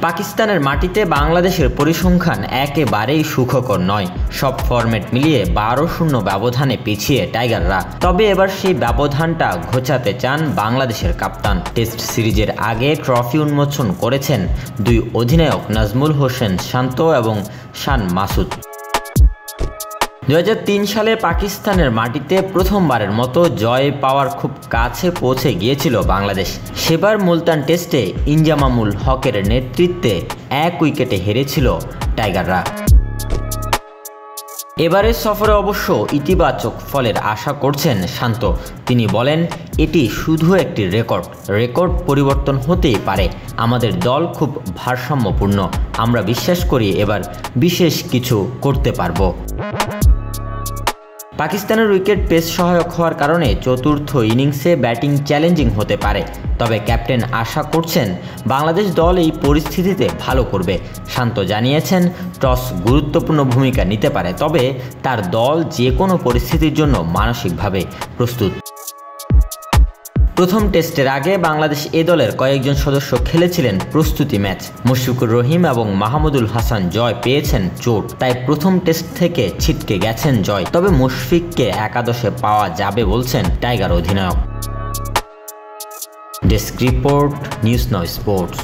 পাকিস্তানের মাটিতে বাংলাদেশের পরিসংখ্যান একেবারেই সুখকর নয়। সব ফরম্যাট মিলিয়ে 12-0 ব্যবধানে পিছিয়ে টাইগাররা। তবে এবার সেই ব্যবধানটা ঘোচাতে চান বাংলাদেশের কাপ্তান। টেস্ট সিরিজের আগে ট্রফি উন্মোচন করেছেন দুই অধিনায়ক নাজমুল হোসেন শান্ত এবং শান মাসুদ। 2003 সালে পাকিস্তানের মাটিতে প্রথমবারের মতো জয় পাওয়ার খুব কাছে পৌঁছে গিয়েছিল বাংলাদেশ। সেবার মুলতান টেস্টে ইনজামামুল হকের নেতৃত্বে 1 উইকেটে হেরেছিল টাইগাররা। এবারের সফরে অবশ্য ইতিবাচক ফলের আশা করছেন শান্ত। তিনি বলেন, এটি শুধু একটি রেকর্ড পরিবর্তন হতেই পারে। আমাদের দল খুব ভারসাম্যপূর্ণ। আমরা বিশ্বাস করি এবার বিশেষ কিছু করতে পারবো। পাকিস্তানের উইকেট পেস সহায়ক হওয়ার কারণে চতুর্থ ইনিংসে ব্যাটিং চ্যালেঞ্জিং হতে পারে। তবে ক্যাপ্টেন আশা করছেন বাংলাদেশ দল এই পরিস্থিতিতে ভালো করবে। শান্ত জানিয়েছেন, টস গুরুত্বপূর্ণ ভূমিকা নিতে পারে, তবে তার দল যে কোনো পরিস্থিতির জন্য মানসিকভাবে প্রস্তুত। প্রথম টেস্টের আগে বাংলাদেশ এ দলের কয়েকজন সদস্য খেলেছিলেন প্রস্তুতি ম্যাচ। মুশফিকুর রহিম এবং মাহমুদুল হাসান জয় পেয়েছেন চোট, তাই প্রথম টেস্ট থেকে ছিটকে গেছেন জয়। তবে মুশফিককে একাদশে পাওয়া যাবে বলছেন টাইগার অধিনায়ক। Desk report, news now sports.